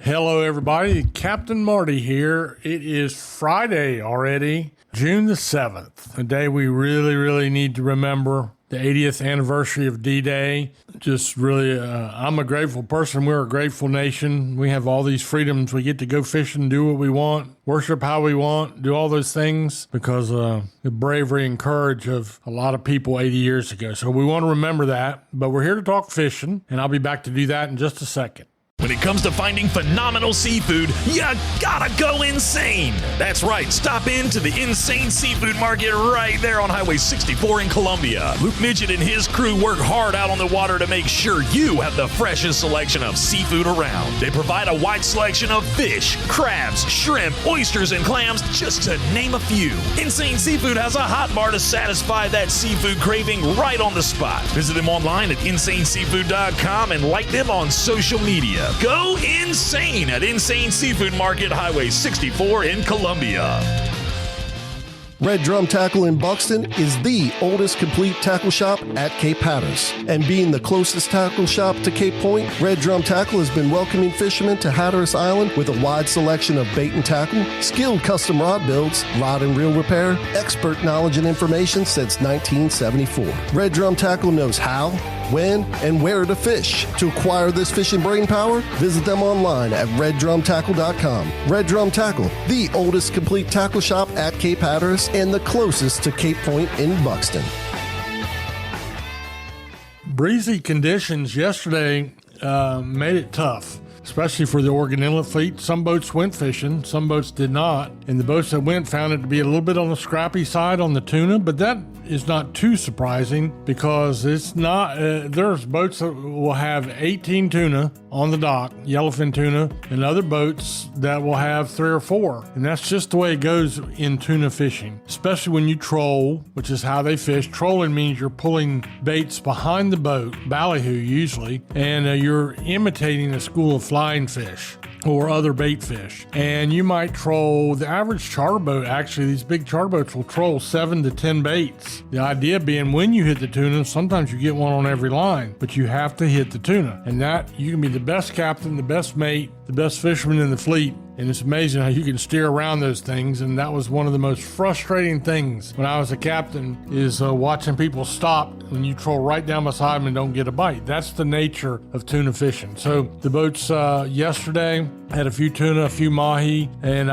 Hello, everybody. Captain Marty here. It is Friday already, June the 7th, a day we really need to remember. The 80th anniversary of D-Day. Just really, I'm a grateful person. We're a grateful nation. We have all these freedoms. We get to go fishing, do what we want, worship how we want, do all those things because the bravery and courage of a lot of people 80 years ago. So we want to remember that. But we're here to talk fishing, and I'll be back to do that in just a second. When it comes to finding phenomenal seafood, you gotta go insane. That's right, stop into the Insane Seafood Market right there on Highway 64 in Columbia. Luke Midget and his crew work hard out on the water to make sure you have the freshest selection of seafood around. They provide a wide selection of fish, crabs, shrimp, oysters, and clams, just to name a few. Insane Seafood has a hot bar to satisfy that seafood craving right on the spot. Visit them online at insaneseafood.com and like them on social media. Go insane at Insane Seafood Market, Highway 64 in Columbia. Red Drum Tackle in Buxton is the oldest complete tackle shop at Cape Hatteras. And being the closest tackle shop to Cape Point, Red Drum Tackle has been welcoming fishermen to Hatteras Island with a wide selection of bait and tackle, skilled custom rod builds, rod and reel repair, expert knowledge and information since 1974. Red Drum Tackle knows how, when, and where to fish. To acquire this fishing brain power, visit them online at reddrumtackle.com. Red Drum Tackle, the oldest complete tackle shop at Cape Hatteras and the closest to Cape Point in Buxton. Breezy conditions yesterday made it tough, especially for the Oregon Inlet fleet. Some boats went fishing, some boats did not. And the boats that went found it to be a little bit on the scrappy side on the tuna, but that is not too surprising because it's not, there's boats that will have 18 tuna on the dock, yellowfin tuna, and other boats that will have 3 or 4. And that's just the way it goes in tuna fishing, especially when you troll, which is how they fish. Trolling means you're pulling baits behind the boat, ballyhoo usually, and you're imitating a school of flying fish or other bait fish. And you might troll, the average charter boat, actually, these big charter boats will troll 7 to 10 baits. The idea being when you hit the tuna, sometimes you get one on every line, but you have to hit the tuna. And that, you can be the best captain, the best mate, the best fisherman in the fleet. And it's amazing how you can steer around those things. And that was one of the most frustrating things when I was a captain is watching people stop when you troll right down beside them and don't get a bite. That's the nature of tuna fishing. So the boats yesterday had a few tuna, a few mahi. And,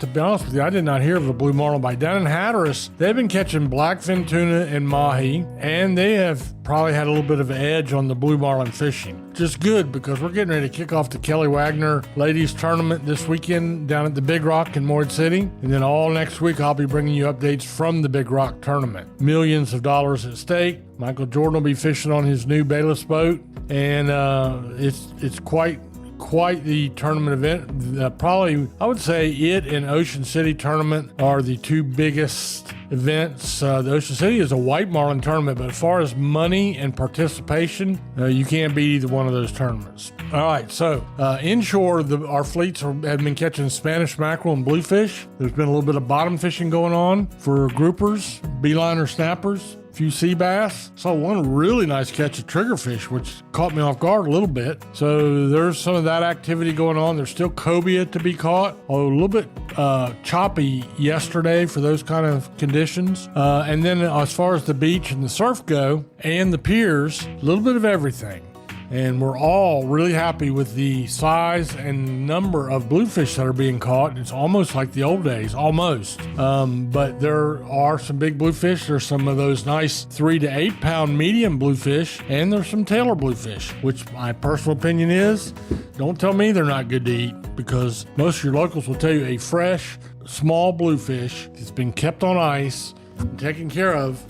to be honest with you, I did not hear of a blue marlin bite. Down in Hatteras, they've been catching blackfin tuna and mahi. And they have probably had a little bit of an edge on the blue marlin fishing. Just good because we're getting ready to kick off the Kelly Wagner ladies tournament this weekend down at the Big Rock in Moyd City. And then all next week, I'll be bringing you updates from the Big Rock tournament. Millions of dollars at stake. Michael Jordan will be fishing on his new Bayless boat. And it's quite the tournament event. Probably, I would say it and Ocean City tournament are the two biggest events. The Ocean City is a white marlin tournament, but as far as money and participation, you can't beat either one of those tournaments. All right, so inshore, our fleets have been catching Spanish mackerel and bluefish. There's been a little bit of bottom fishing going on for groupers, beeliner snappers. Few sea bass. Saw one really nice catch of triggerfish, which caught me off guard a little bit. So there's some of that activity going on. There's still cobia to be caught, although a little bit choppy yesterday for those kind of conditions. And then as far as the beach and the surf go, and the piers, a little bit of everything. And we're all really happy with the size and number of bluefish that are being caught. It's almost like the old days, almost. But there are some big bluefish. There's some of those nice 3 to 8 pound medium bluefish, and there's some Taylor bluefish, which my personal opinion is, don't tell me they're not good to eat, because most of your locals will tell you a fresh, small bluefish that's been kept on ice and taken care of,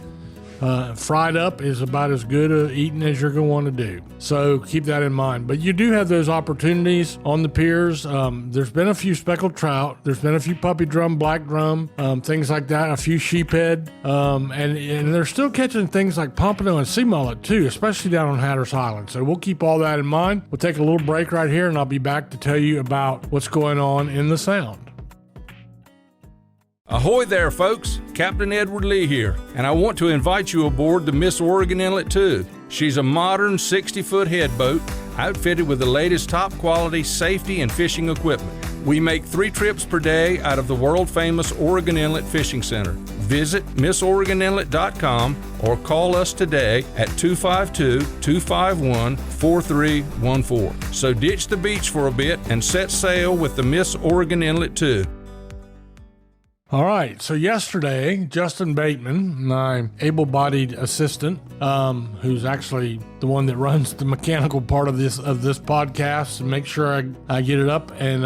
fried up is about as good eating as you're going to want to do. So keep that in mind. But you do have those opportunities on the piers. There's been a few speckled trout. There's been a few puppy drum, black drum, things like that, a few sheephead. And they're still catching things like pompano and sea mullet too, especially down on Hatteras Island. So we'll keep all that in mind. We'll take a little break right here and I'll be back to tell you about what's going on in the Sound. Ahoy there, folks. Captain Edward Lee here, and I want to invite you aboard the Miss Oregon Inlet II. She's a modern 60-foot head boat outfitted with the latest top quality safety and fishing equipment. We make 3 trips per day out of the world-famous Oregon Inlet Fishing Center. Visit MissOregonInlet.com or call us today at 252-251-4314. So ditch the beach for a bit and set sail with the Miss Oregon Inlet 2. All right, so yesterday, Justin Bateman, my able-bodied assistant, who's actually the one that runs the mechanical part of this podcast, and make sure I get it up and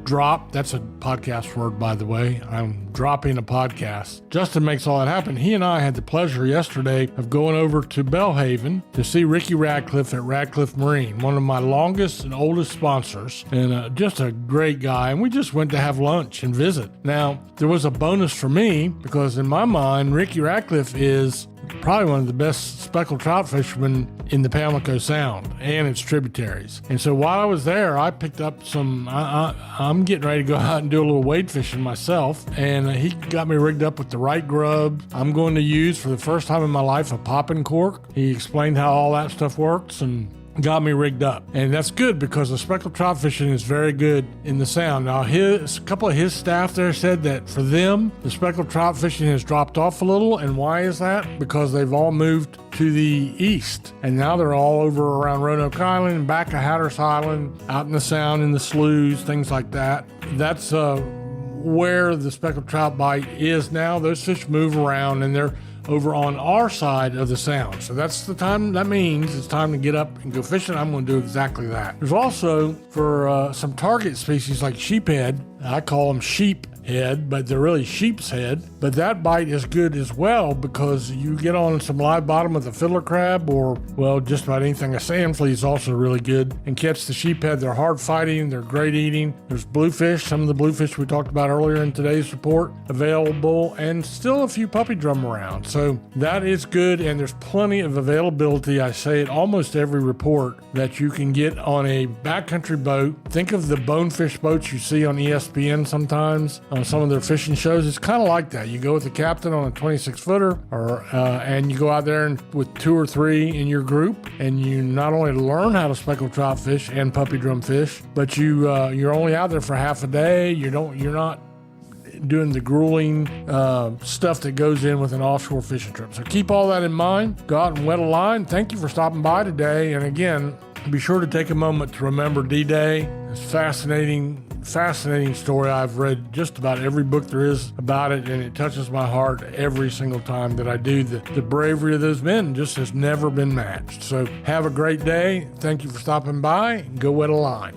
drop. That's a podcast word, by the way. I'm dropping a podcast. Justin makes all that happen. He and I had the pleasure yesterday of going over to Bellhaven to see Ricky Radcliffe at Radcliffe Marine, one of my longest and oldest sponsors, and just a great guy. And we just went to have lunch and visit. Now, there was a bonus for me because in my mind, Ricky Radcliffe is probably one of the best speckled trout fishermen in the Pamlico Sound and its tributaries. And so while I was there, I picked up some, I'm getting ready to go out and do a little wade fishing myself. And he got me rigged up with the right grub. I'm going to use for the first time in my life a popping cork. He explained how all that stuff works and got me rigged up. And that's good because the speckled trout fishing is very good in the Sound. Now, a couple of his staff there said that for them, the speckled trout fishing has dropped off a little. And why is that? Because they've all moved to the east. And now they're all over around Roanoke Island and back of Hatteras Island, out in the Sound, in the sloughs, things like that. That's where the speckled trout bite is now. Those fish move around and they're over on our side of the Sound. So that's the time, that means it's time to get up and go fishing. I'm going to do exactly that. There's also, for some target species like sheephead, I call them sheep head, but they're really sheep's head. But that bite is good as well because you get on some live bottom with a fiddler crab or, well, just about anything. A sand flea is also really good and catch the sheephead. They're hard fighting. They're great eating. There's bluefish, some of the bluefish we talked about earlier in today's report available, and still a few puppy drum around. So that is good, and there's plenty of availability. I say it almost every report that you can get on a backcountry boat. Think of the bonefish boats you see on ESPN sometimes on some of their fishing shows. It's kind of like that. You go with the captain on a 26-footer, and you go out there with 2 or 3 in your group, and you not only learn how to speckled trout fish and puppy drum fish, but you're only out there for half a day. You're not doing the grueling stuff that goes in with an offshore fishing trip. So keep all that in mind. Go out and wet a line. Thank you for stopping by today. And again, be sure to take a moment to remember D-Day. It's fascinating story. I've read just about every book there is about it, and it touches my heart every single time that I do. The bravery of those men just has never been matched. So have a great day. Thank you for stopping by. Go wet a line.